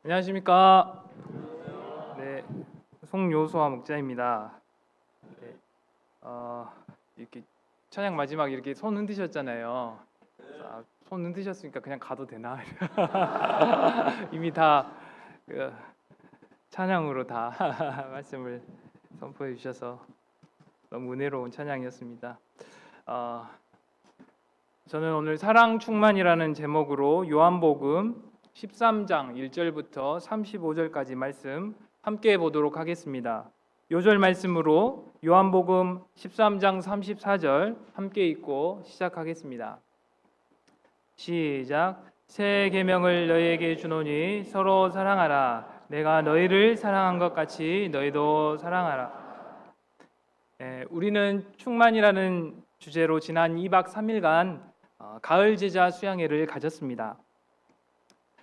안녕하십니까? 네, 송요소화 목자입니다. 네, 이렇게 찬양 마지막 이렇게 손 흔드셨잖아요. 손 흔드셨으니까 그냥 가도 되나? 이미 다 그, 찬양으로 다 말씀을 선포해 주셔서 너무 은혜로운 찬양이었습니다. 어, 저는 오늘 사랑 충만이라는 제목으로 요한복음 13장 1절부터 35절까지 말씀 함께 보도록 하겠습니다. 요절 말씀으로 요한복음 13장 34절 함께 읽고 시작하겠습니다. 시작. 새 계명을 너희에게 주노니 서로 사랑하라. 내가 너희를 사랑한 것 같이 너희도 사랑하라. 우리는 충만이라는 주제로 지난 2박 3일간 가을 제자 수양회를 가졌습니다.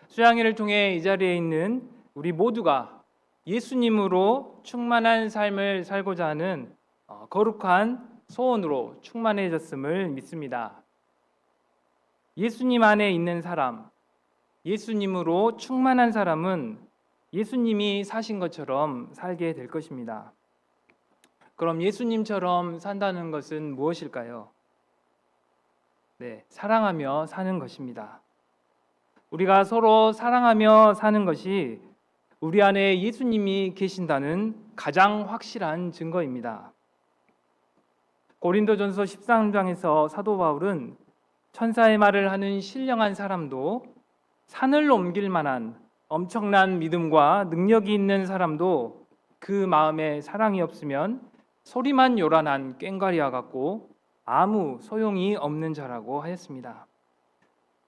수양회를 통해 이 자리에 있는 우리 모두가 예수님으로 충만한 삶을 살고자 하는 거룩한 소원으로 충만해졌음을 믿습니다. 예수님 안에 있는 사람, 예수님으로 충만한 사람은 예수님이 사신 것처럼 살게 될 것입니다. 그럼 예수님처럼 산다는 것은 무엇일까요? 네, 사랑하며 사는 것입니다. 우리가 서로 사랑하며 사는 것이 우리 안에 예수님이 계신다는 가장 확실한 증거입니다. 고린도전서 13장에서 사도 바울은 천사의 말을 하는 신령한 사람도 산을 옮길 만한 엄청난 믿음과 능력이 있는 사람도 그 마음에 사랑이 없으면 소리만 요란한 꽹과리와 같고 아무 소용이 없는 자라고 하였습니다.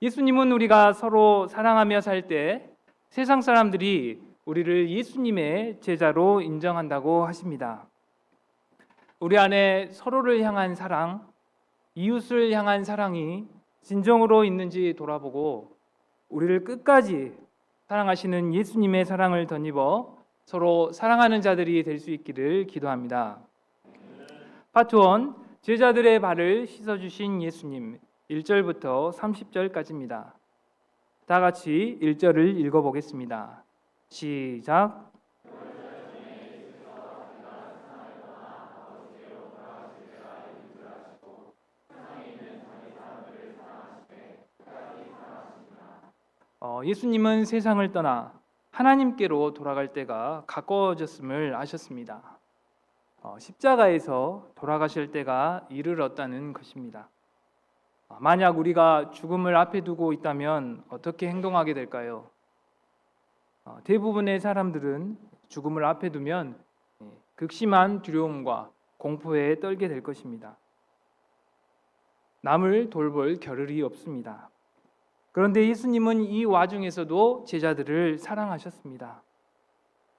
예수님은 우리가 서로 사랑하며 살 때 세상 사람들이 우리를 예수님의 제자로 인정한다고 하십니다. 우리 안에 서로를 향한 사랑, 이웃을 향한 사랑이 진정으로 있는지 돌아보고 우리를 끝까지 사랑하시는 예수님의 사랑을 덧입어 서로 사랑하는 자들이 될 수 있기를 기도합니다. 파트 1, 제자들의 발을 씻어주신 예수님, 1절부터 30절까지입니다. 다 같이 1절을 읽어보겠습니다. 시작. 예수님은 세상을 떠나 하나님께로 돌아갈 때가 가까워졌음을 아셨습니다. 십자가에서 돌아가실 때가 이르렀다는 것입니다. 만약 우리가 죽음을 앞에 두고 있다면 어떻게 행동하게 될까요? 대부분의 사람들은 죽음을 앞에 두면 극심한 두려움과 공포에 떨게 될 것입니다. 남을 돌볼 겨를이 없습니다. 그런데 예수님은 이 와중에서도 제자들을 사랑하셨습니다.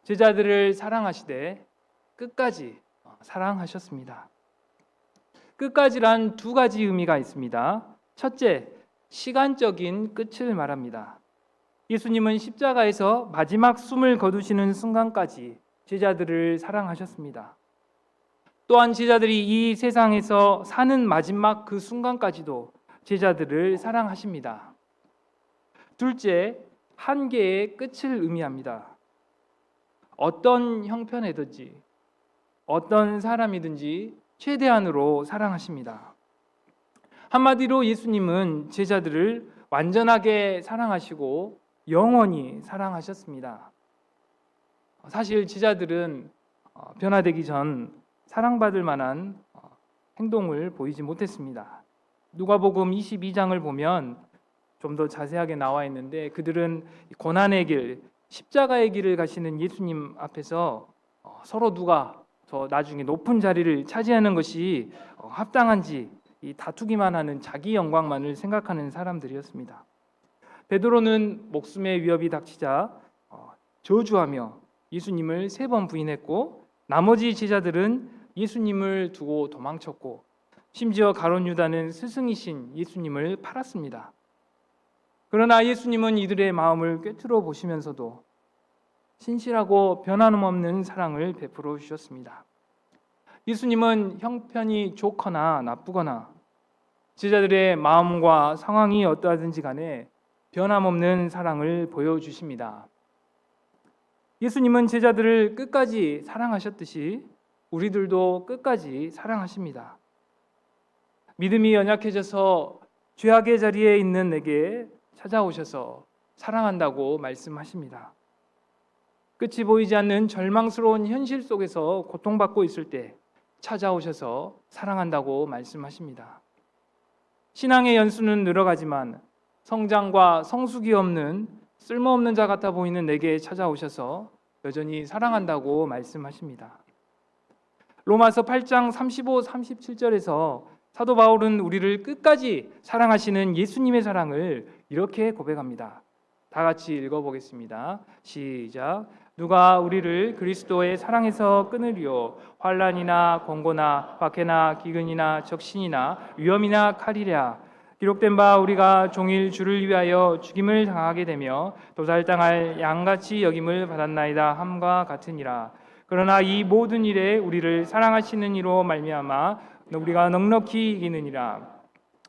제자들을 사랑하시되 끝까지 사랑하셨습니다. 끝까지란 두 가지 의미가 있습니다. 첫째, 시간적인 끝을 말합니다. 예수님은 십자가에서 마지막 숨을 거두시는 순간까지 제자들을 사랑하셨습니다. 또한 제자들이 이 세상에서 사는 마지막 그 순간까지도 제자들을 사랑하십니다. 둘째, 한계의 끝을 의미합니다. 어떤 형편이든지 어떤 사람이든지 최대한으로 사랑하십니다. 한마디로 예수님은 제자들을 완전하게 사랑하시고 영원히 사랑하셨습니다. 사실 제자들은 변화되기 전 사랑받을 만한 행동을 보이지 못했습니다. 누가복음 22장을 보면 좀 더 자세하게 나와 있는데 그들은 고난의 길, 십자가의 길을 가시는 예수님 앞에서 서로 누가 더 나중에 높은 자리를 차지하는 것이 합당한지 다투기만 하는 자기 영광만을 생각하는 사람들이었습니다. 베드로는 목숨의 위협이 닥치자 저주하며 예수님을 3번 부인했고 나머지 제자들은 예수님을 두고 도망쳤고 심지어 가룟 유다는 스승이신 예수님을 팔았습니다. 그러나 예수님은 이들의 마음을 꿰뚫어 보시면서도 신실하고 변함없는 사랑을 베풀어 주셨습니다. 예수님은 형편이 좋거나 나쁘거나 제자들의 마음과 상황이 어떠하든지 간에 변함없는 사랑을 보여주십니다. 예수님은 제자들을 끝까지 사랑하셨듯이 우리들도 끝까지 사랑하십니다. 믿음이 연약해져서 죄악의 자리에 있는 내게 찾아오셔서 사랑한다고 말씀하십니다. 끝이 보이지 않는 절망스러운 현실 속에서 고통받고 있을 때 찾아오셔서 사랑한다고 말씀하십니다. 신앙의 연수는 늘어가지만 성장과 성숙이 없는 쓸모없는 자 같아 보이는 내게 찾아오셔서 여전히 사랑한다고 말씀하십니다. 로마서 8장 35, 37절에서 사도 바울은 우리를 끝까지 사랑하시는 예수님의 사랑을 이렇게 고백합니다. 다 같이 읽어보겠습니다. 시작. 누가 우리를 그리스도의 사랑에서 끊으리요? 환난이나 권고나 박해나 기근이나 적신이나 위험이나 칼이랴. 기록된 바 우리가 종일 주를 위하여 죽임을 당하게 되며 도살당할 양같이 여김을 받았나이다 함과 같으니라. 그러나 이 모든 일에 우리를 사랑하시는 이로 말미암아 우리가 넉넉히 이기느니라.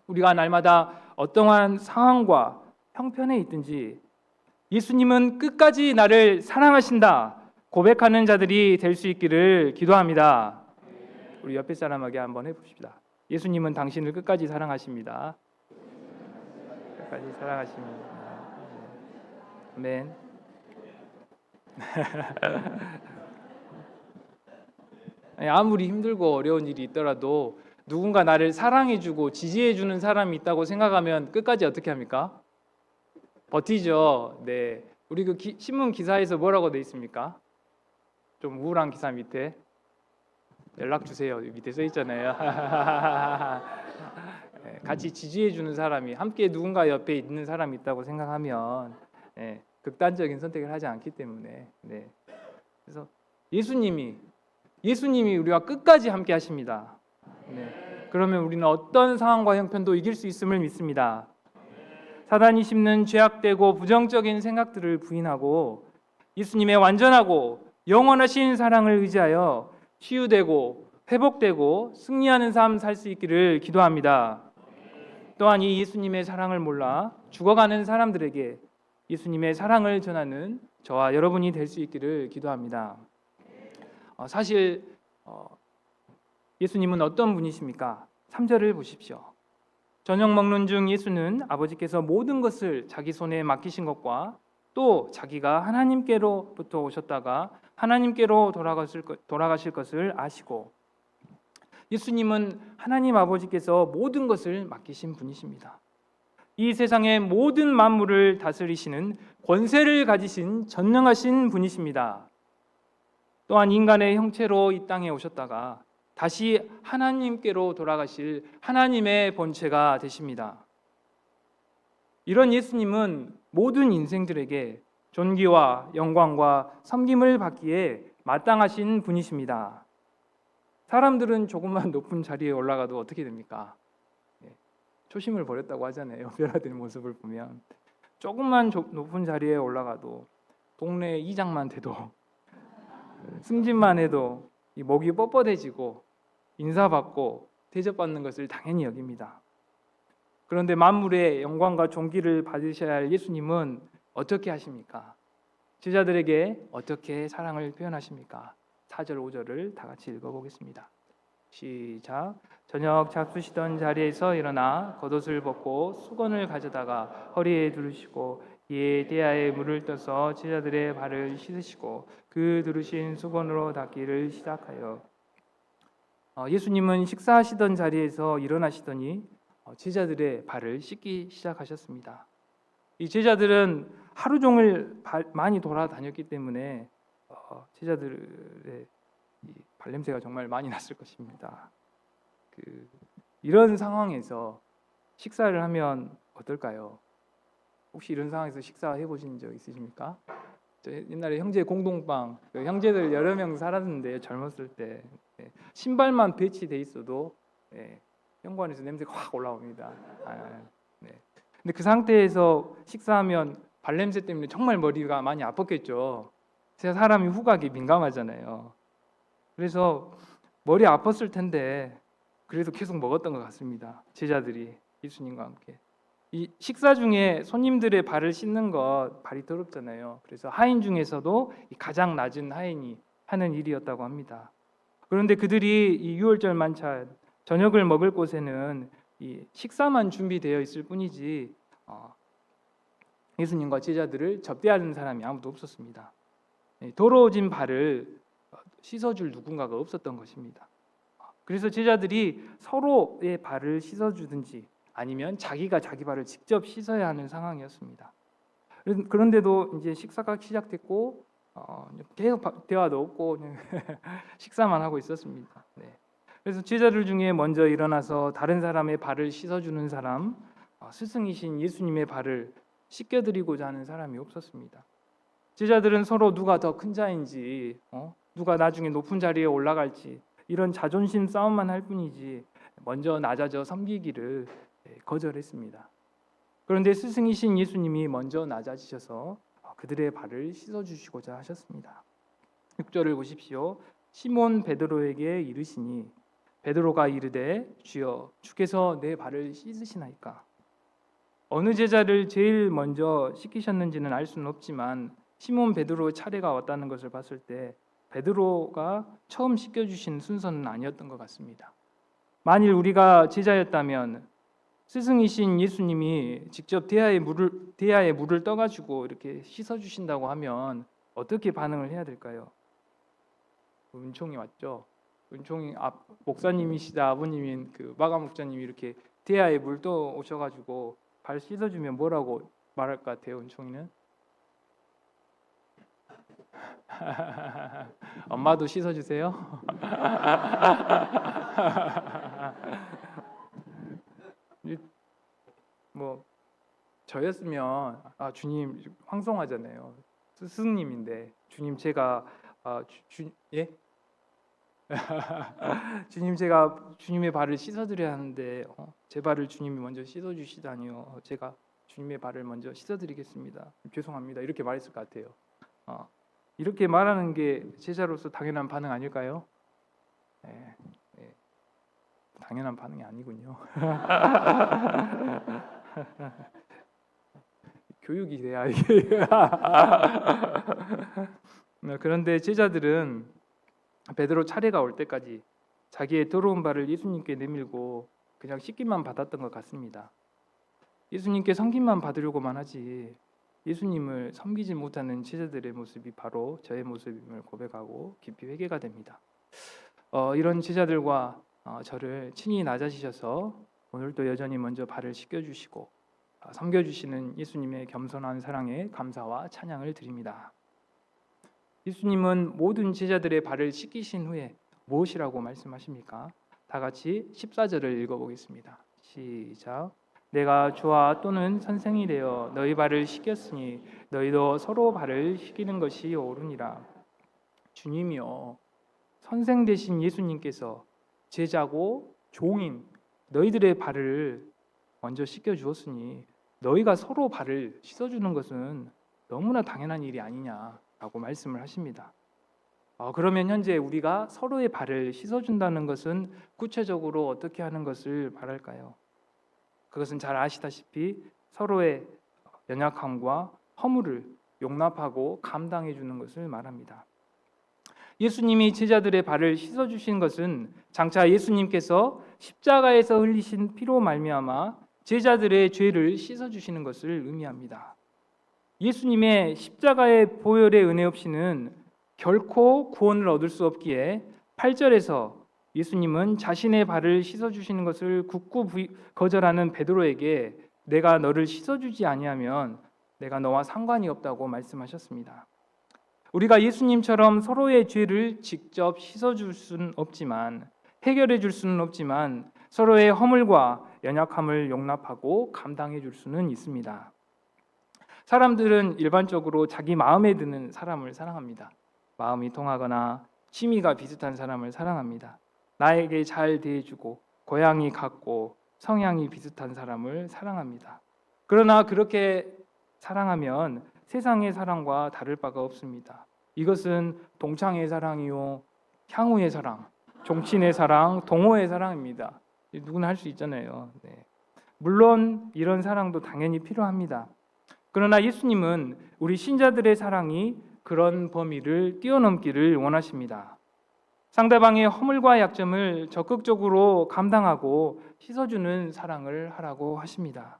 우리가 날마다 어떠한 상황과 형편에 있든지 예수님은 끝까지 나를 사랑하신다 고백하는 자들이 될 수 있기를 기도합니다. 우리 옆에 사람에게 한번 해봅시다. 예수님은 당신을 끝까지 사랑하십니다. 끝까지 사랑하십니다. 아멘. 아무리 힘들고 어려운 일이 있더라도 누군가 나를 사랑해주고 지지해주는 사람이 있다고 생각하면 끝까지 어떻게 합니까? 버티죠. 네, 우리 그 신문 기사에서 뭐라고 돼 있습니까? 좀 우울한 기사 밑에 연락 주세요. 밑에 써 있잖아요. 같이 지지해주는 사람이, 함께 누군가 옆에 있는 사람이 있다고 생각하면 극단적인 선택을 하지 않기 때문에. 네. 그래서 예수님이 우리와 끝까지 함께 하십니다. 네. 그러면 우리는 어떤 상황과 형편도 이길 수 있음을 믿습니다. 사단이 심는 죄악되고 부정적인 생각들을 부인하고 예수님의 완전하고 영원하신 사랑을 의지하여 치유되고 회복되고 승리하는 삶 살 수 있기를 기도합니다. 또한 이 예수님의 사랑을 몰라 죽어가는 사람들에게 예수님의 사랑을 전하는 저와 여러분이 될 수 있기를 기도합니다. 사실 예수님은 어떤 분이십니까? 3절을 보십시오. 저녁 먹는 중 예수는 아버지께서 모든 것을 자기 손에 맡기신 것과 또 자기가 하나님께로부터 오셨다가 하나님께로 돌아가실 것을 아시고, 예수님은 하나님 아버지께서 모든 것을 맡기신 분이십니다. 이 세상의 모든 만물을 다스리시는 권세를 가지신 전능하신 분이십니다. 또한 인간의 형체로 이 땅에 오셨다가 다시 하나님께로 돌아가실 하나님의 본체가 되십니다. 이런 예수님은 모든 인생들에게 존귀와 영광과 섬김을 받기에 마땅하신 분이십니다. 사람들은 조금만 높은 자리에 올라가도 어떻게 됩니까? 초심을 버렸다고 하잖아요. 변화된 모습을 보면 조금만 높은 자리에 올라가도 동네 이장만 돼도 승진만 해도 이 목이 뻣뻣해지고 인사받고 대접받는 것을 당연히 여깁니다. 그런데 만물의 영광과 존귀를 받으셔야 할 예수님은 어떻게 하십니까? 제자들에게 어떻게 사랑을 표현하십니까? 4절 5절을 다 같이 읽어보겠습니다. 시작. 저녁 잡수시던 자리에서 일어나 겉옷을 벗고 수건을 가져다가 허리에 두르시고 이에 대야에 물을 떠서 제자들의 발을 씻으시고 그 두르신 수건으로 닦기를 시작하여, 예수님은 식사하시던 자리에서 일어나시더니 제자들의 발을 씻기 시작하셨습니다. 이 제자들은 하루 종일 많이 돌아다녔기 때문에 제자들의 이 발냄새가 정말 많이 났을 것입니다. 이런 상황에서 식사를 하면 어떨까요? 혹시 이런 상황에서 식사해 보신 적 있으십니까? 저 옛날에 형제 공동방, 형제들 여러 명 살았는데 젊었을 때 신발만 배치돼 있어도 현관에서 냄새가 확 올라옵니다. 근데 그 상태에서 식사하면 발냄새 때문에 정말 머리가 많이 아팠겠죠. 제가 사람이 후각이 민감하잖아요. 그래서 머리 아팠을 텐데 그래도 계속 먹었던 것 같습니다. 제자들이 예수님과 함께. 이 식사 중에 손님들의 발을 씻는 것 발이 더럽잖아요. 그래서 하인 중에서도 가장 낮은 하인이 하는 일이었다고 합니다. 그런데 그들이 이 유월절 만찬 저녁을 먹을 곳에는 이 식사만 준비되어 있을 뿐이지 예수님과 제자들을 접대하는 사람이 아무도 없었습니다. 더러워진 발을 씻어줄 누군가가 없었던 것입니다. 그래서 제자들이 서로의 발을 씻어주든지 아니면 자기가 자기 발을 직접 씻어야 하는 상황이었습니다. 그런데도 이제 식사가 시작됐고 계속 대화도 없고 식사만 하고 있었습니다. 네. 그래서 제자들 중에 먼저 일어나서 다른 사람의 발을 씻어주는 사람, 스승이신 예수님의 발을 씻겨드리고자 하는 사람이 없었습니다. 제자들은 서로 누가 더 큰 자인지, 누가 나중에 높은 자리에 올라갈지 이런 자존심 싸움만 할 뿐이지 먼저 낮아져 섬기기를 거절했습니다. 그런데 스승이신 예수님이 먼저 낮아지셔서 그들의 발을 씻어주시고자 하셨습니다. 6절을 보십시오. 시몬 베드로에게 이르시니 베드로가 이르되 주여 주께서 내 발을 씻으시나이까. 어느 제자를 제일 먼저 씻기셨는지는 알 수는 없지만 시몬 베드로의 차례가 왔다는 것을 봤을 때 베드로가 처음 씻겨주신 순서는 아니었던 것 같습니다. 만일 우리가 제자였다면 스승이신 예수님이 직접 대야에 물을 떠가지고 이렇게 씻어주신다고 하면 어떻게 반응을 해야 될까요? 은총이 왔죠. 은총이 목사님이시다 아버님인 그 마감 목사님이 이렇게 대야에 물 떠 오셔가지고 발 씻어주면 뭐라고 말할 것 같아요? 은총이는 엄마도 씻어주세요. 뭐 저였으면 주님 황송하잖아요. 스승님인데 주님 제가 예? 주님 제가 주님의 발을 씻어드려야 하는데 제 발을 주님이 먼저 씻어주시다니요. 제가 주님의 발을 먼저 씻어드리겠습니다. 죄송합니다. 이렇게 말했을 것 같아요. 이렇게 말하는 게 제자로서 당연한 반응 아닐까요? 네. 당연한 반응이 아니군요. 교육이 돼야 이게. 그런데 제자들은 베드로 차례가 올 때까지 자기의 더러운 발을 예수님께 내밀고 그냥 씻기만 받았던 것 같습니다. 예수님께 섬김만 받으려고만 하지 예수님을 섬기지 못하는 제자들의 모습이 바로 저의 모습임을 고백하고 깊이 회개가 됩니다. 이런 제자들과 저를 친히 낮아지셔서 오늘도 여전히 먼저 발을 씻겨주시고 섬겨주시는 예수님의 겸손한 사랑에 감사와 찬양을 드립니다. 예수님은 모든 제자들의 발을 씻기신 후에 무엇이라고 말씀하십니까? 다 같이 14절을 읽어보겠습니다. 시작. 내가 주와 또는 선생이 되어 너희 발을 씻겼으니 너희도 서로 발을 씻기는 것이 옳으니라. 주님이요, 선생 되신 예수님께서 제자고 종인 너희들의 발을 먼저 씻겨주었으니 너희가 서로 발을 씻어주는 것은 너무나 당연한 일이 아니냐라고 말씀을 하십니다. 그러면 현재 우리가 서로의 발을 씻어준다는 것은 구체적으로 어떻게 하는 것을 말할까요? 그것은 잘 아시다시피 서로의 연약함과 허물을 용납하고 감당해 주는 것을 말합니다. 예수님이 제자들의 발을 씻어주신 것은 장차 예수님께서 십자가에서 흘리신 피로 말미암아 제자들의 죄를 씻어주시는 것을 의미합니다. 예수님의 십자가의 보혈의 은혜 없이는 결코 구원을 얻을 수 없기에 8절에서 예수님은 자신의 발을 씻어주시는 것을 굳고 거절하는 베드로에게 내가 너를 씻어주지 아니하면 내가 너와 상관이 없다고 말씀하셨습니다. 우리가 예수님처럼 서로의 죄를 직접 씻어줄 수는 없지만 해결해 줄 수는 없지만 서로의 허물과 연약함을 용납하고 감당해 줄 수는 있습니다. 사람들은 일반적으로 자기 마음에 드는 사람을 사랑합니다. 마음이 통하거나 취미가 비슷한 사람을 사랑합니다. 나에게 잘 대해주고 고향이 같고 성향이 비슷한 사람을 사랑합니다. 그러나 그렇게 사랑하면 세상의 사랑과 다를 바가 없습니다. 이것은 동창의 사랑이요, 향후의 사랑, 종친의 사랑, 동호의 사랑입니다. 누구나 할 수 있잖아요. 네. 물론 이런 사랑도 당연히 필요합니다. 그러나 예수님은 우리 신자들의 사랑이 그런 범위를 뛰어넘기를 원하십니다. 상대방의 허물과 약점을 적극적으로 감당하고 씻어주는 사랑을 하라고 하십니다.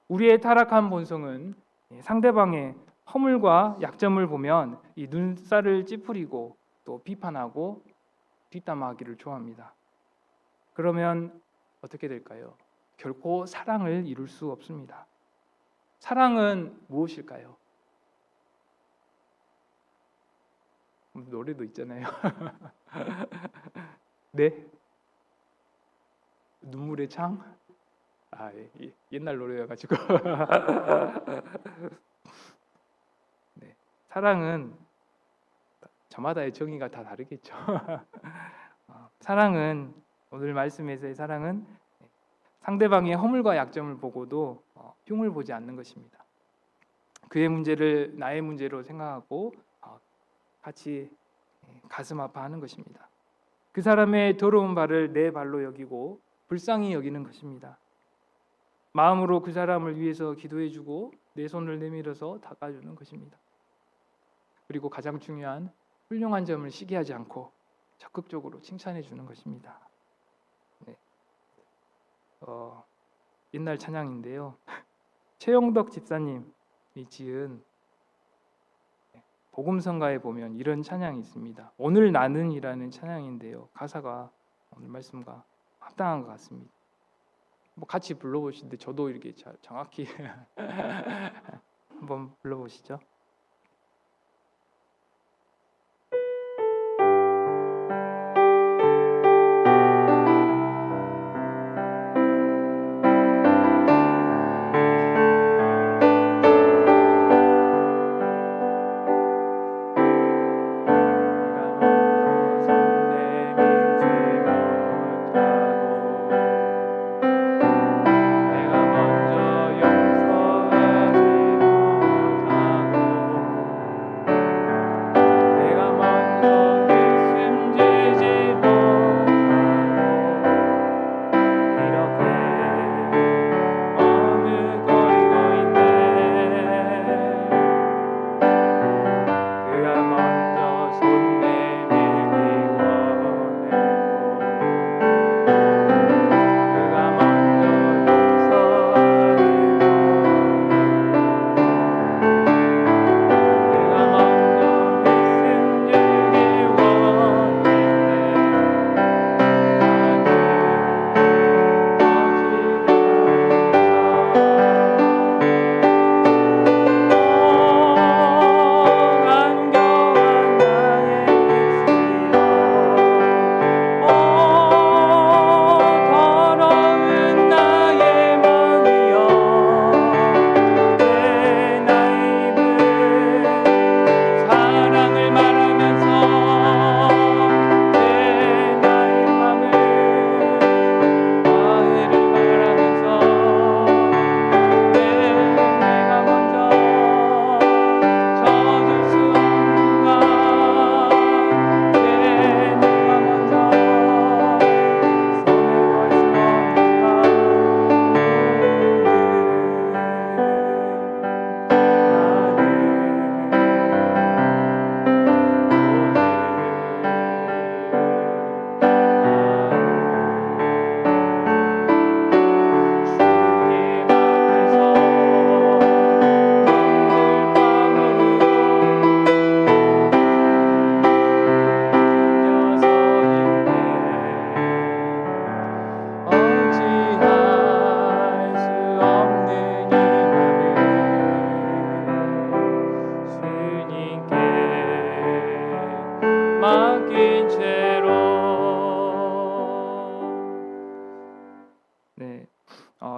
우리의 타락한 본성은 상대방의 허물과 약점을 보면 이 눈살을 찌푸리고 또 비판하고 뒷담화하기를 좋아합니다. 그러면 어떻게 될까요? 결코 사랑을 이룰 수 없습니다. 사랑은 무엇일까요? 노래도 있잖아요. 네? 눈물의 창? 옛날 노래여가지고. 네. 사랑은 저마다의 정의가 다 다르겠죠. 사랑은 오늘 말씀에서의 사랑은 상대방의 허물과 약점을 보고도 흉을 보지 않는 것입니다. 그의 문제를 나의 문제로 생각하고 같이 가슴 아파하는 것입니다. 그 사람의 더러운 발을 내 발로 여기고 불쌍히 여기는 것입니다. 마음으로 그 사람을 위해서 기도해주고 내 손을 내밀어서 닦아주는 것입니다. 그리고 가장 중요한 훌륭한 점을 시기하지 않고 적극적으로 칭찬해주는 것입니다. 네. 옛날 찬양인데요. 최영덕 집사님이 지은 복음성가에 보면 이런 찬양이 있습니다. 오늘 나는이라는 찬양인데요. 가사가 오늘 말씀과 합당한 것 같습니다. 같이 불러보시는데 저도 이렇게 정확히 한번 불러보시죠.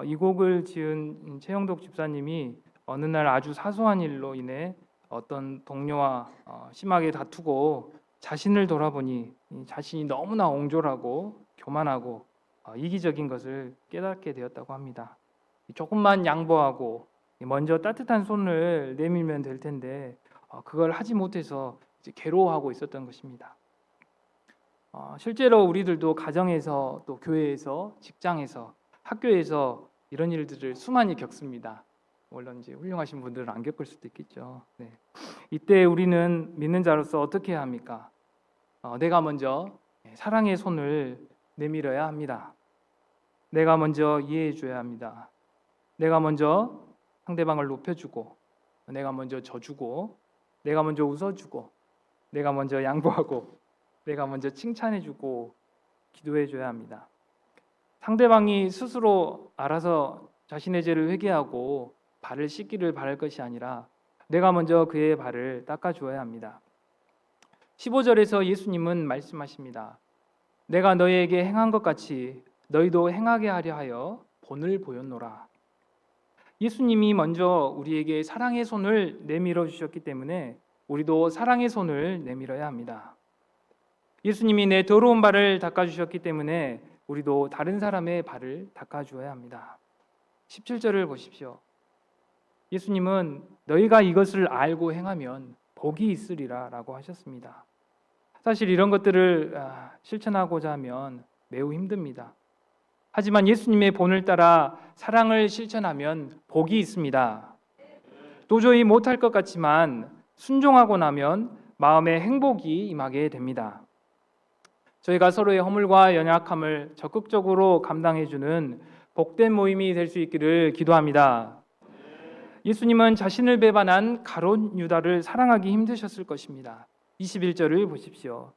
이 곡을 지은 최영덕 집사님이 어느 날 아주 사소한 일로 인해 어떤 동료와 심하게 다투고 자신을 돌아보니 자신이 너무나 옹졸하고 교만하고 이기적인 것을 깨닫게 되었다고 합니다. 조금만 양보하고 먼저 따뜻한 손을 내밀면 될 텐데 그걸 하지 못해서 이제 괴로워하고 있었던 것입니다. 실제로 우리들도 가정에서 또 교회에서 직장에서 학교에서 이런 일들을 수많이 겪습니다. 물론 이제 훌륭하신 분들은 안 겪을 수도 있겠죠. 네. 이때 우리는 믿는 자로서 어떻게 해야 합니까? 내가 먼저 사랑의 손을 내밀어야 합니다. 내가 먼저 이해해 줘야 합니다. 내가 먼저 상대방을 높여주고, 내가 먼저 져주고, 내가 먼저 웃어주고, 내가 먼저 양보하고, 내가 먼저 칭찬해주고 기도해줘야 합니다. 상대방이 스스로 알아서 자신의 죄를 회개하고 발을 씻기를 바랄 것이 아니라 내가 먼저 그의 발을 닦아주어야 합니다. 15절에서 예수님은 말씀하십니다. 내가 너희에게 행한 것 같이 너희도 행하게 하려 하여 본을 보였노라. 예수님이 먼저 우리에게 사랑의 손을 내밀어 주셨기 때문에 우리도 사랑의 손을 내밀어야 합니다. 예수님이 내 더러운 발을 닦아주셨기 때문에 우리도 다른 사람의 발을 닦아주어야 합니다. 17절을 보십시오. 예수님은 너희가 이것을 알고 행하면 복이 있으리라 라고 하셨습니다. 사실 이런 것들을 실천하고자 하면 매우 힘듭니다. 하지만 예수님의 본을 따라 사랑을 실천하면 복이 있습니다. 도저히 못할 것 같지만 순종하고 나면 마음의 행복이 임하게 됩니다. 저희가 서로의 허물과 연약함을 적극적으로 감당해주는 복된 모임이 될 수 있기를 기도합니다. 예수님은 자신을 배반한 가룟 유다를 사랑하기 힘드셨을 것입니다. 21절을 보십시오.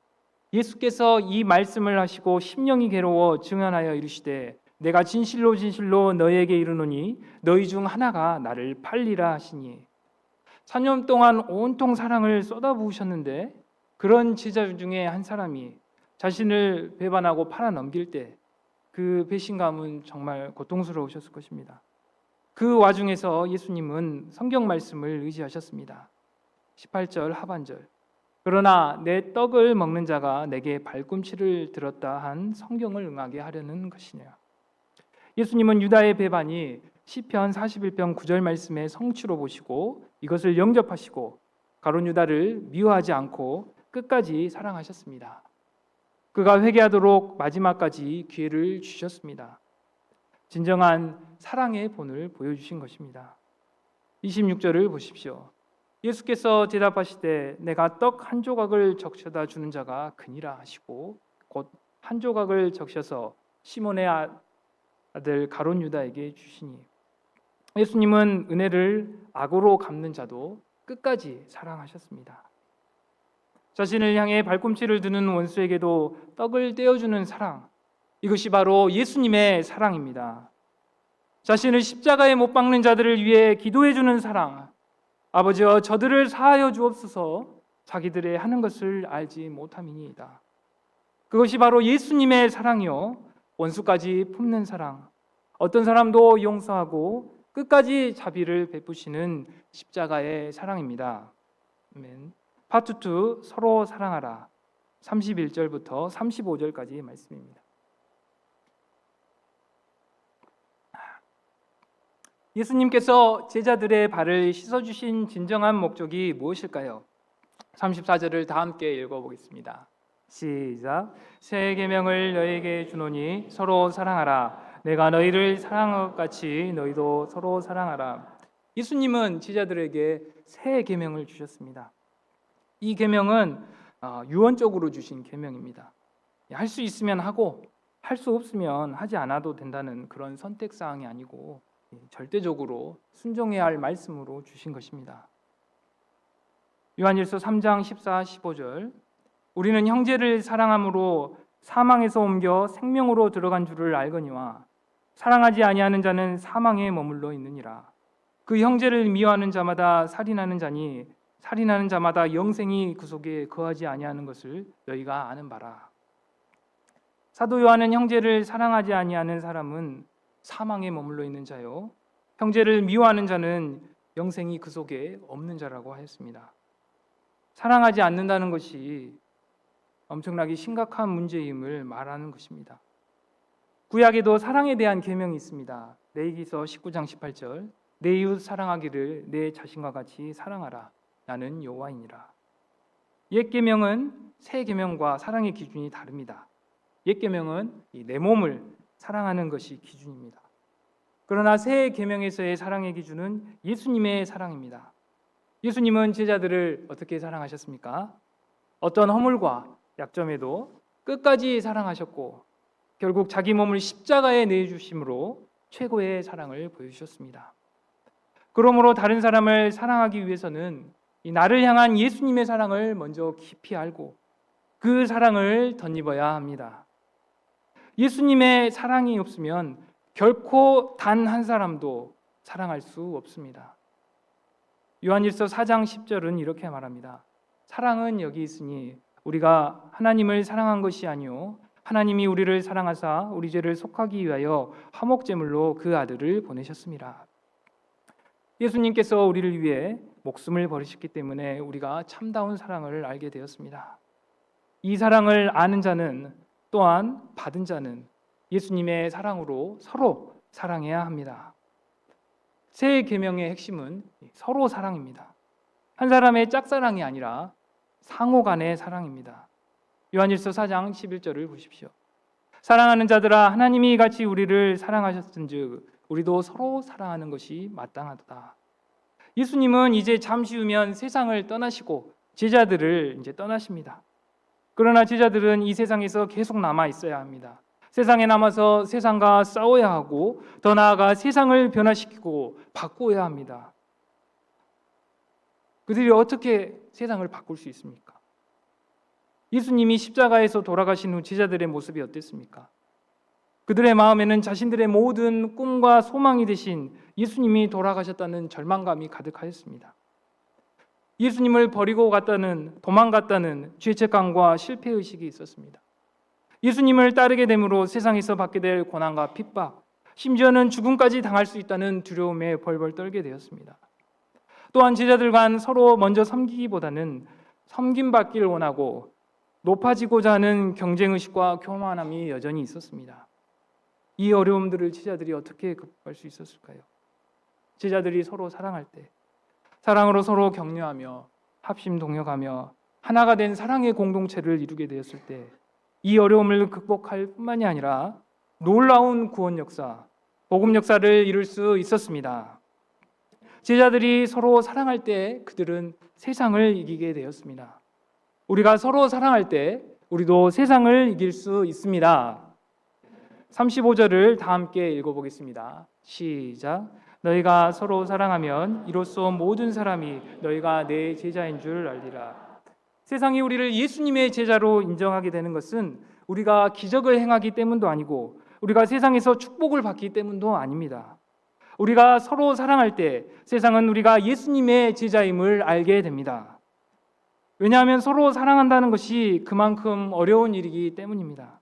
예수께서 이 말씀을 하시고 심령이 괴로워 증언하여 이르시되 내가 진실로 진실로 너희에게 이르노니 너희 중 하나가 나를 팔리라 하시니. 4년 동안 온통 사랑을 쏟아부으셨는데 그런 제자 중에 한 사람이 자신을 배반하고 팔아 넘길 때 그 배신감은 정말 고통스러우셨을 것입니다. 그 와중에서 예수님은 성경 말씀을 의지하셨습니다. 18절 하반절. 그러나 내 떡을 먹는 자가 내게 발꿈치를 들었다 한 성경을 응하게 하려는 것이냐. 예수님은 유다의 배반이 시편 41편 9절 말씀의 성취로 보시고 이것을 영접하시고 가룟 유다를 미워하지 않고 끝까지 사랑하셨습니다. 그가 회개하도록 마지막까지 기회를 주셨습니다. 진정한 사랑의 본을 보여주신 것입니다. 26절을 보십시오. 예수께서 대답하시되 내가 떡 한 조각을 적셔다 주는 자가 그니라 하시고 곧 한 조각을 적셔서 시몬의 아들 가룟 유다에게 주시니. 예수님은 은혜를 악으로 갚는 자도 끝까지 사랑하셨습니다. 자신을 향해 발꿈치를 드는 원수에게도 떡을 떼어주는 사랑, 이것이 바로 예수님의 사랑입니다. 자신을 십자가에 못 박는 자들을 위해 기도해주는 사랑, 아버지여 저들을 사하여 주옵소서 자기들의 하는 것을 알지 못함이니이다. 그것이 바로 예수님의 사랑이요 원수까지 품는 사랑, 어떤 사람도 용서하고 끝까지 자비를 베푸시는 십자가의 사랑입니다. 아멘. 파트 2 서로 사랑하라 31절부터 35절까지 말씀입니다. 예수님께서 제자들의 발을 씻어주신 진정한 목적이 무엇일까요? 34절을 다 함께 읽어보겠습니다. 시작. 새 계명을 너희에게 주노니 서로 사랑하라. 내가 너희를 사랑한 것 같이 너희도 서로 사랑하라. 예수님은 제자들에게 새 계명을 주셨습니다. 이 계명은 유언적으로 주신 계명입니다. 할 수 있으면 하고 할 수 없으면 하지 않아도 된다는 그런 선택사항이 아니고 절대적으로 순종해야 할 말씀으로 주신 것입니다. 요한일서 3장 14, 15절. 우리는 형제를 사랑함으로 사망에서 옮겨 생명으로 들어간 줄을 알거니와 사랑하지 아니하는 자는 사망에 머물러 있느니라. 그 형제를 미워하는 자마다 살인하는 자니 살인하는 자마다 영생이 그 속에 거하지 아니하는 것을 너희가 아는 바라. 사도 요한은 형제를 사랑하지 아니하는 사람은 사망에 머물러 있는 자요 형제를 미워하는 자는 영생이 그 속에 없는 자라고 하였습니다. 사랑하지 않는다는 것이 엄청나게 심각한 문제임을 말하는 것입니다. 구약에도 사랑에 대한 계명이 있습니다. 레위기서 19장 18절. 내 이웃 사랑하기를 내 자신과 같이 사랑하라. 나는 여호와이니라. 옛 계명은 새 계명과 사랑의 기준이 다릅니다. 옛 계명은 내 몸을 사랑하는 것이 기준입니다. 그러나 새 계명에서의 사랑의 기준은 예수님의 사랑입니다. 예수님은 제자들을 어떻게 사랑하셨습니까? 어떤 허물과 약점에도 끝까지 사랑하셨고 결국 자기 몸을 십자가에 내주심으로 최고의 사랑을 보여주셨습니다. 그러므로 다른 사람을 사랑하기 위해서는 이 나를 향한 예수님의 사랑을 먼저 깊이 알고 그 사랑을 덧입어야 합니다. 예수님의 사랑이 없으면 결코 단 한 사람도 사랑할 수 없습니다. 요한일서 4장 10절은 이렇게 말합니다. 사랑은 여기 있으니 우리가 하나님을 사랑한 것이 아니요 하나님이 우리를 사랑하사 우리 죄를 속하기 위하여 화목제물로 그 아들을 보내셨습니다. 예수님께서 우리를 위해 목숨을 버리셨기 때문에 우리가 참다운 사랑을 알게 되었습니다. 이 사랑을 아는 자는 또한 받은 자는 예수님의 사랑으로 서로 사랑해야 합니다. 새 계명의 핵심은 서로 사랑입니다. 한 사람의 짝사랑이 아니라 상호 간의 사랑입니다. 요한일서 4장 11절을 보십시오. 사랑하는 자들아 하나님이 같이 우리를 사랑하셨은즉 우리도 서로 사랑하는 것이 마땅하도다. 예수님은 이제 잠시 후면 세상을 떠나시고 제자들을 이제 떠나십니다. 그러나 제자들은 이 세상에서 계속 남아 있어야 합니다. 세상에 남아서 세상과 싸워야 하고 더 나아가 세상을 변화시키고 바꾸어야 합니다. 그들이 어떻게 세상을 바꿀 수 있습니까? 예수님이 십자가에서 돌아가신 후 제자들의 모습이 어땠습니까? 그들의 마음에는 자신들의 모든 꿈과 소망이 되신 예수님이 돌아가셨다는 절망감이 가득하였습니다. 예수님을 버리고 도망갔다는 죄책감과 실패의식이 있었습니다. 예수님을 따르게 됨으로 세상에서 받게 될 고난과 핍박, 심지어는 죽음까지 당할 수 있다는 두려움에 벌벌 떨게 되었습니다. 또한 제자들과 서로 먼저 섬기기보다는 섬김받기를 원하고 높아지고자 하는 경쟁의식과 교만함이 여전히 있었습니다. 이 어려움들을 제자들이 어떻게 극복할 수 있었을까요? 제자들이 서로 사랑할 때 사랑으로 서로 격려하며 합심동역하며 하나가 된 사랑의 공동체를 이루게 되었을 때 이 어려움을 극복할 뿐만이 아니라 놀라운 구원 역사, 복음 역사를 이룰 수 있었습니다. 제자들이 서로 사랑할 때 그들은 세상을 이기게 되었습니다. 우리가 서로 사랑할 때 우리도 세상을 이길 수 있습니다. 35절을 다 함께 읽어보겠습니다. 시작. 너희가 서로 사랑하면 이로써 모든 사람이 너희가 내 제자인 줄 알리라. 세상이 우리를 예수님의 제자로 인정하게 되는 것은 우리가 기적을 행하기 때문도 아니고 우리가 세상에서 축복을 받기 때문도 아닙니다. 우리가 서로 사랑할 때 세상은 우리가 예수님의 제자임을 알게 됩니다. 왜냐하면 서로 사랑한다는 것이 그만큼 어려운 일이기 때문입니다.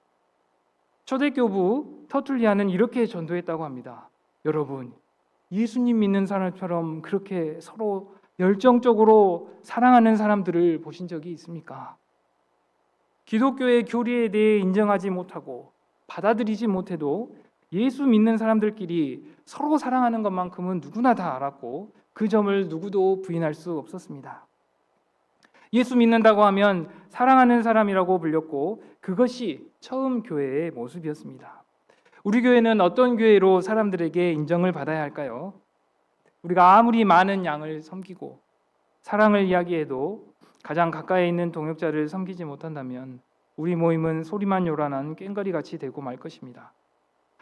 초대교부 터툴리아는 이렇게 전도했다고 합니다. 여러분, 예수님 믿는 사람처럼 그렇게 서로 열정적으로 사랑하는 사람들을 보신 적이 있습니까? 기독교의 교리에 대해 인정하지 못하고 받아들이지 못해도 예수 믿는 사람들끼리 서로 사랑하는 것만큼은 누구나 다 알았고 그 점을 누구도 부인할 수 없었습니다. 예수 믿는다고 하면 사랑하는 사람이라고 불렸고 그것이 처음 교회의 모습이었습니다. 우리 교회는 어떤 교회로 사람들에게 인정을 받아야 할까요? 우리가 아무리 많은 양을 섬기고 사랑을 이야기해도 가장 가까이 있는 동역자를 섬기지 못한다면 우리 모임은 소리만 요란한 꽹과리같이 되고 말 것입니다.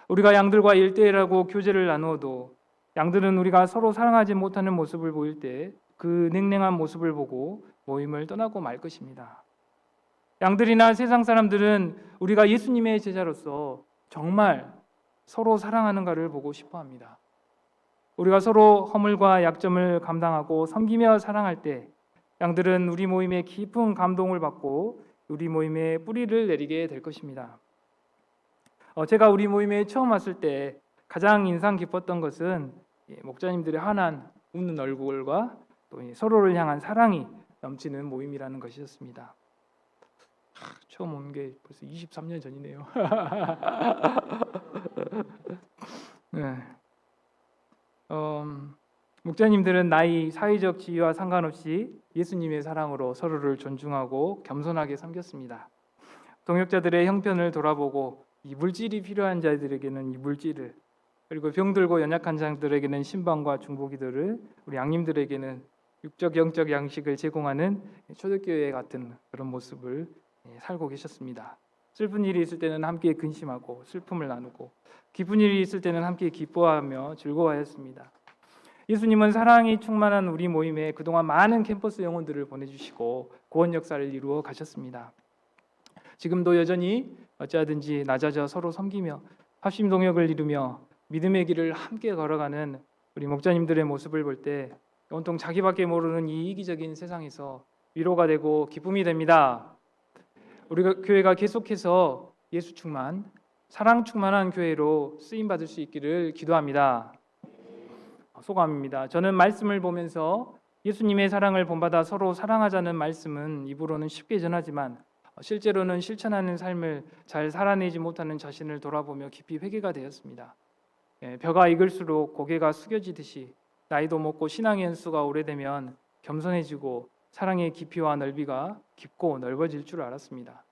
우리가 양들과 1대1하고 교제를 나누어도 양들은 우리가 서로 사랑하지 못하는 모습을 보일 때 그 냉랭한 모습을 보고 모임을 떠나고 말 것입니다. 양들이나 세상 사람들은 우리가 예수님의 제자로서 정말 서로 사랑하는가를 보고 싶어 합니다. 우리가 서로 허물과 약점을 감당하고 섬기며 사랑할 때 양들은 우리 모임에 깊은 감동을 받고 우리 모임에 뿌리를 내리게 될 것입니다. 제가 우리 모임에 처음 왔을 때 가장 인상 깊었던 것은 목자님들의 환한 웃는 얼굴과 또 서로를 향한 사랑이 넘치는 모임이라는 것이었습니다. 처음 온 게 벌써 23년 전이네요. 네. 목자님들은 나이, 사회적 지위와 상관없이 예수님의 사랑으로 서로를 존중하고 겸손하게 섬겼습니다. 동역자들의 형편을 돌아보고 이 물질이 필요한 자들에게는 이 물질을, 그리고 병들고 연약한 자들에게는 신방과 중보기도를, 우리 양님들에게는 육적 영적 양식을 제공하는 초대교회 같은 그런 모습을 살고 계셨습니다. 슬픈 일이 있을 때는 함께 근심하고 슬픔을 나누고, 기쁜 일이 있을 때는 함께 기뻐하며 즐거워하였습니다. 예수님은 사랑이 충만한 우리 모임에 그동안 많은 캠퍼스 영혼들을 보내주시고 구원 역사를 이루어 가셨습니다. 지금도 여전히 어찌하든지 낮아져 서로 섬기며 합심 동역을 이루며 믿음의 길을 함께 걸어가는 우리 목자님들의 모습을 볼 때 온통 자기밖에 모르는 이 이기적인 세상에서 위로가 되고 기쁨이 됩니다. 우리 교회가 계속해서 예수 충만, 사랑 충만한 교회로 쓰임 받을 수 있기를 기도합니다. 소감입니다. 저는 말씀을 보면서 예수님의 사랑을 본받아 서로 사랑하자는 말씀은 입으로는 쉽게 전하지만 실제로는 실천하는 삶을 잘 살아내지 못하는 자신을 돌아보며 깊이 회개가 되었습니다. 벼가 익을수록 고개가 숙여지듯이 나이도 먹고 신앙의 연수가 오래되면 겸손해지고 사랑의 깊이와 넓이가 깊고 넓어질 줄 알았습니다.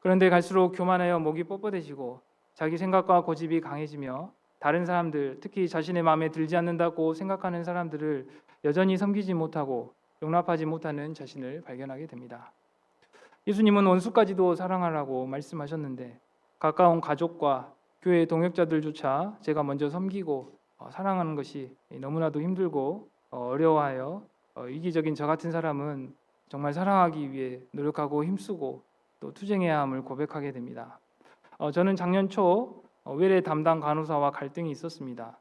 그런데 갈수록 교만하여 목이 뻣뻣해지고 자기 생각과 고집이 강해지며 다른 사람들, 특히 자신의 마음에 들지 않는다고 생각하는 사람들을 여전히 섬기지 못하고 용납하지 못하는 자신을 발견하게 됩니다. 예수님은 원수까지도 사랑하라고 말씀하셨는데 가까운 가족과 교회 동역자들조차 제가 먼저 섬기고 사랑하는 것이 너무나도 힘들고 어려워하여 이기적인 저 같은 사람은 정말 사랑하기 위해 노력하고 힘쓰고 또 투쟁해야 함을 고백하게 됩니다. 저는 작년 초 외래 담당 간호사와 갈등이 있었습니다.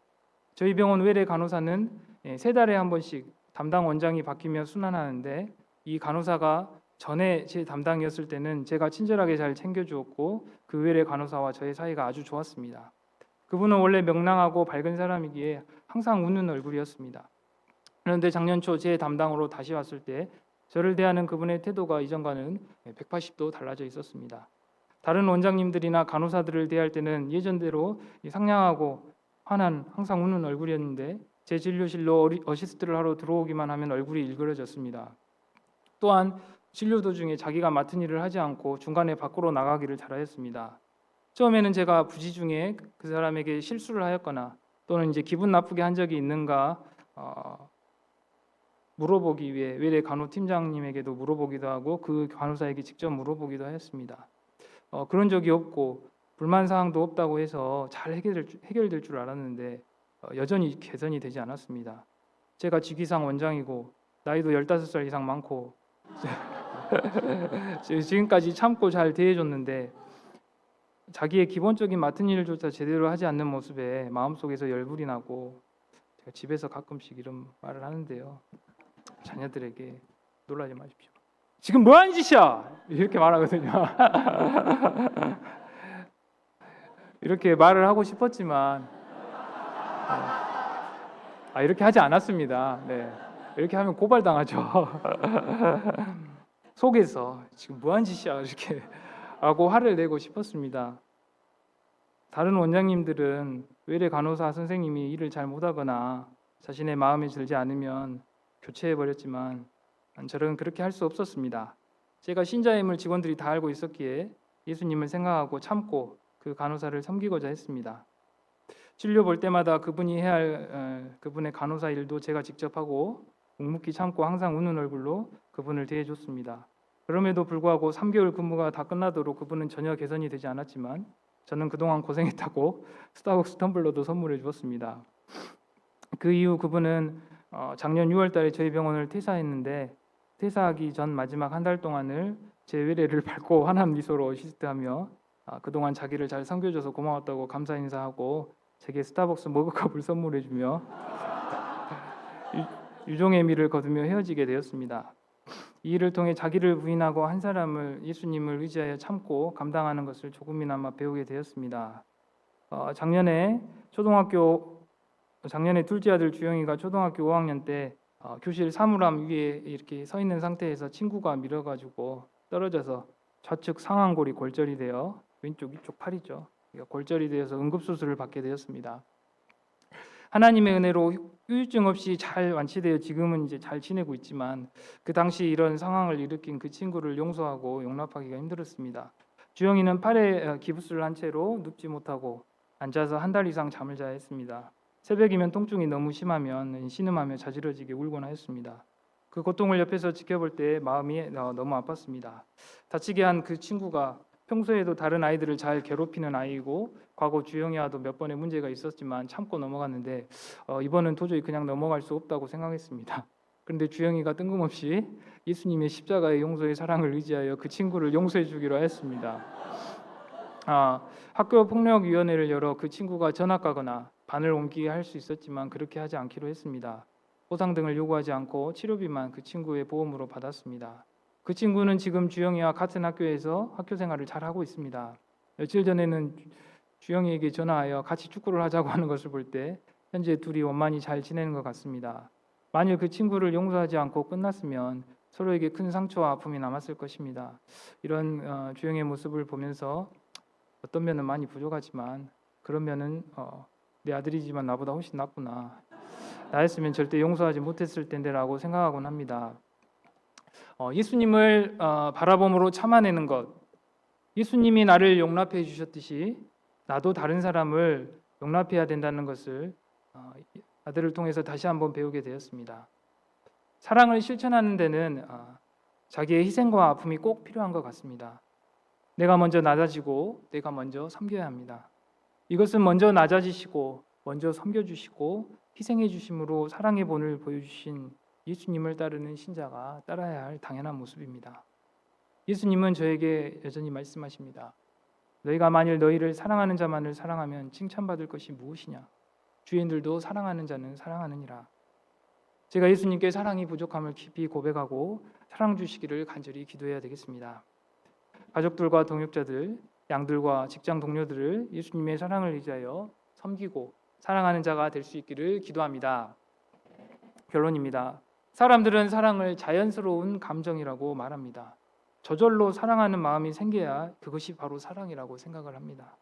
저희 병원 외래 간호사는 3달에 한 번씩 담당 원장이 바뀌며 순환하는데 이 간호사가 전에 제 담당이었을 때는 제가 친절하게 잘 챙겨주었고 그 외래 간호사와 저의 사이가 아주 좋았습니다. 그분은 원래 명랑하고 밝은 사람이기에 항상 웃는 얼굴이었습니다. 그런데 작년 초 제 담당으로 다시 왔을 때 저를 대하는 그분의 태도가 이전과는 180도 달라져 있었습니다. 다른 원장님들이나 간호사들을 대할 때는 예전대로 상냥하고 환한 항상 웃는 얼굴이었는데 제 진료실로 어시스트를 하러 들어오기만 하면 얼굴이 일그러졌습니다. 또한 진료 도중에 자기가 맡은 일을 하지 않고 중간에 밖으로 나가기를 잘하였습니다. 처음에는 제가 부지 중에 그 사람에게 실수를 하였거나 또는 이제 기분 나쁘게 한 적이 있는가 물어보기 위해 외래 간호팀장님에게도 물어보기도 하고 그 간호사에게 직접 물어보기도 하였습니다. 그런 적이 없고 불만 사항도 없다고 해서 잘 해결될 줄 알았는데 여전히 개선이 되지 않았습니다. 제가 직위상 원장이고 나이도 15살 이상 많고 지금까지 참고 잘 대해줬는데 자기의 기본적인 맡은 일조차 제대로 하지 않는 모습에 마음속에서 열불이 나고 제가 집에서 가끔씩 이런 말을 하는데요. 자녀들에게 놀라지 마십시오. 지금 뭐하는 짓이야? 이렇게 말하거든요. 이렇게 말을 하고 싶었지만 이렇게 하지 않았습니다. 네. 이렇게 하면 고발당하죠. 속에서 지금 뭐하는 짓이야 이렇게 하고 화를 내고 싶었습니다. 다른 원장님들은 외래 간호사 선생님이 일을 잘 못하거나 자신의 마음에 들지 않으면 교체해버렸지만 저는 그렇게 할 수 없었습니다. 제가 신자임을 직원들이 다 알고 있었기에 예수님을 생각하고 참고 그 간호사를 섬기고자 했습니다. 진료 볼 때마다 그분이 해야 할 그분의 간호사 일도 제가 직접 하고 묵묵히 참고 항상 웃는 얼굴로 그분을 대해줬습니다. 그럼에도 불구하고 3개월 근무가 다 끝나도록 그분은 전혀 개선이 되지 않았지만 저는 그동안 고생했다고 스타벅스 텀블러도 선물해 주었습니다. 그 이후 그분은 작년 6월 달에 저희 병원을 퇴사했는데 퇴사하기 전 마지막 한 달 동안을 제 외래를 밟고 환한 미소로 어시스트하며 그동안 자기를 잘 섬겨줘서 고마웠다고 감사 인사하고 제게 스타벅스 머그컵을 선물해주며 유종의 미를 거두며 헤어지게 되었습니다. 이 일을 통해 자기를 부인하고 한 사람을 예수님을 의지하여 참고 감당하는 것을 조금이나마 배우게 되었습니다. 작년에 둘째 아들 주영이가 초등학교 5학년 때 교실 사물함 위에 이렇게 서 있는 상태에서 친구가 밀어가지고 떨어져서 좌측 상완골이 골절이 되어 왼쪽 이쪽 팔이죠. 골절이 되어서 응급수술을 받게 되었습니다. 하나님의 은혜로 후유증 없이 잘 완치되어 지금은 이제 잘 지내고 있지만 그 당시 이런 상황을 일으킨 그 친구를 용서하고 용납하기가 힘들었습니다. 주영이는 팔에 기부스를 한 채로 눕지 못하고 앉아서 한 달 이상 잠을 자야 했습니다. 새벽이면 통증이 너무 심하면 신음하며 자지러지게 울곤 하였습니다. 그 고통을 옆에서 지켜볼 때 마음이 너무 아팠습니다. 다치게 한 그 친구가 평소에도 다른 아이들을 잘 괴롭히는 아이고 과거 주영이와도 몇 번의 문제가 있었지만 참고 넘어갔는데 이번은 도저히 그냥 넘어갈 수 없다고 생각했습니다. 그런데 주영이가 뜬금없이 예수님의 십자가의 용서의 사랑을 의지하여 그 친구를 용서해 주기로 했습니다. 학교 폭력위원회를 열어 그 친구가 전학 가거나 반을 옮기게 할 수 있었지만 그렇게 하지 않기로 했습니다. 보상 등을 요구하지 않고 치료비만 그 친구의 보험으로 받았습니다. 그 친구는 지금 주영이와 같은 학교에서 학교 생활을 잘 하고 있습니다. 며칠 전에는 주영이에게 전화하여 같이 축구를 하자고 하는 것을 볼 때 현재 둘이 원만히 잘 지내는 것 같습니다. 만일 그 친구를 용서하지 않고 끝났으면 서로에게 큰 상처와 아픔이 남았을 것입니다. 이런 주영이의 모습을 보면서 어떤 면은 많이 부족하지만 그런 면은 내 아들이지만 나보다 훨씬 낫구나. 나였으면 절대 용서하지 못했을 텐데라고 생각하곤 합니다. 예수님을 바라봄으로 참아내는 것, 예수님이 나를 용납해 주셨듯이 나도 다른 사람을 용납해야 된다는 것을 아들을 통해서 다시 한번 배우게 되었습니다. 사랑을 실천하는 데는 자기의 희생과 아픔이 꼭 필요한 것 같습니다. 내가 먼저 낮아지고 내가 먼저 섬겨야 합니다. 이것은 먼저 낮아지시고 먼저 섬겨주시고 희생해 주심으로 사랑의 본을 보여주신 예수님을 따르는 신자가 따라야 할 당연한 모습입니다. 예수님은 저에게 여전히 말씀하십니다. 너희가 만일 너희를 사랑하는 자만을 사랑하면 칭찬받을 것이 무엇이냐? 주인들도 사랑하는 자는 사랑하느니라. 제가 예수님께 사랑이 부족함을 깊이 고백하고 사랑 주시기를 간절히 기도해야 되겠습니다. 가족들과 동역자들, 양들과 직장 동료들을 예수님의 사랑을 의지하여 섬기고 사랑하는 자가 될 수 있기를 기도합니다. 결론입니다. 사람들은 사랑을 자연스러운 감정이라고 말합니다. 저절로 사랑하는 마음이 생겨야 그것이 바로 사랑이라고 생각을 합니다.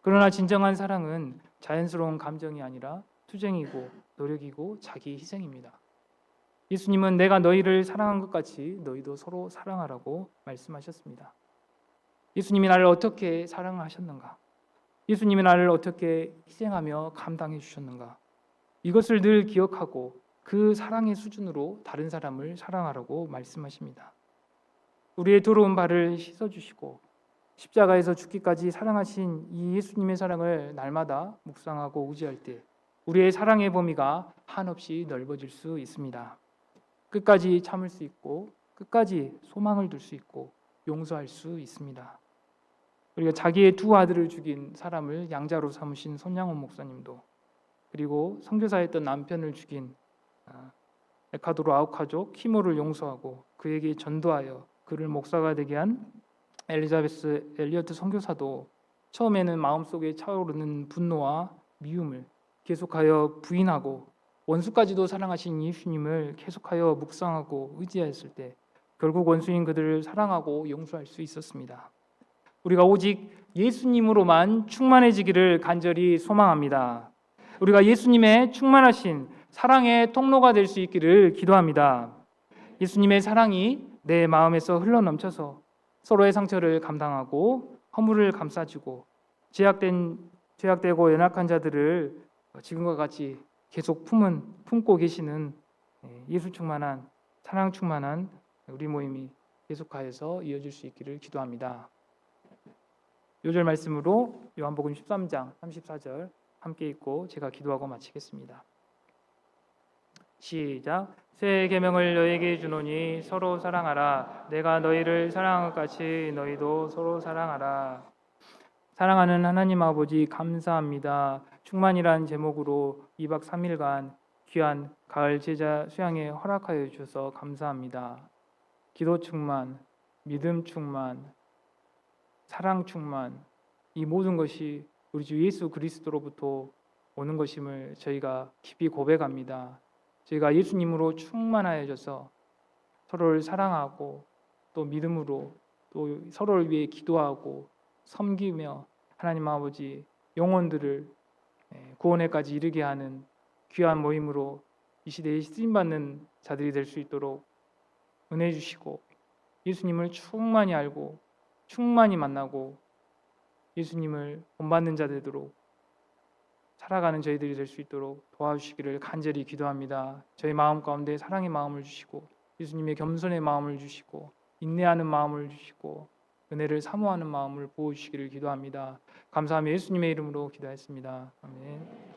그러나 진정한 사랑은 자연스러운 감정이 아니라 투쟁이고 노력이고 자기 희생입니다. 예수님은 내가 너희를 사랑한 것 같이 너희도 서로 사랑하라고 말씀하셨습니다. 예수님이 나를 어떻게 사랑하셨는가? 예수님이 나를 어떻게 희생하며 감당해 주셨는가? 이것을 늘 기억하고 그 사랑의 수준으로 다른 사람을 사랑하라고 말씀하십니다. 우리의 더러운 발을 씻어주시고 십자가에서 죽기까지 사랑하신 이 예수님의 사랑을 날마다 묵상하고 의지할 때 우리의 사랑의 범위가 한없이 넓어질 수 있습니다. 끝까지 참을 수 있고 끝까지 소망을 둘 수 있고 용서할 수 있습니다. 우리가 자기의 두 아들을 죽인 사람을 양자로 삼으신 손양원 목사님도 그리고 선교사였던 남편을 죽인 에콰도르 아우카족 키모를 용서하고 그에게 전도하여 그를 목사가 되게 한 엘리자베스 엘리어트 선교사도 처음에는 마음속에 차오르는 분노와 미움을 계속하여 부인하고 원수까지도 사랑하신 예수님을 계속하여 묵상하고 의지했을 때 결국 원수인 그들을 사랑하고 용서할 수 있었습니다. 우리가 오직 예수님으로만 충만해지기를 간절히 소망합니다. 우리가 예수님의 충만하신 사랑의 통로가 될 수 있기를 기도합니다. 예수님의 사랑이 내 마음에서 흘러넘쳐서 서로의 상처를 감당하고 허물을 감싸주고 죄악되고 연약한 자들을 지금과 같이 계속 품고 계시는 예수 충만한 사랑 충만한 우리 모임이 계속하여서 이어질 수 있기를 기도합니다. 요절 말씀으로 요한복음 13장 34절 함께 읽고 제가 기도하고 마치겠습니다. 시작. 새 계명을 너희에게 주노니 서로 사랑하라. 내가 너희를 사랑한 것 같이 너희도 서로 사랑하라. 사랑하는 하나님 아버지 감사합니다. 충만이란 제목으로 2박 3일간 귀한 가을 제자 수양에 허락하여 주셔서 감사합니다. 기도 충만, 믿음 충만, 사랑 충만, 이 모든 것이 우리 주 예수 그리스도로부터 오는 것임을 저희가 깊이 고백합니다. 저희가 예수님으로 충만하여져서 서로를 사랑하고 또 믿음으로 또 서로를 위해 기도하고 섬기며 하나님 아버지 영혼들을 구원에까지 이르게 하는 귀한 모임으로 이 시대에 쓰임받는 자들이 될 수 있도록 은혜 주시고 예수님을 충만히 알고 충만히 만나고 예수님을 본받는 자 되도록 살아가는 저희들이 될 수 있도록 도와주시기를 간절히 기도합니다. 저희 마음 가운데 사랑의 마음을 주시고 예수님의 겸손의 마음을 주시고 인내하는 마음을 주시고 은혜를 사모하는 마음을 부어주시기를 기도합니다. 감사하며 예수님의 이름으로 기도했습니다. 아멘.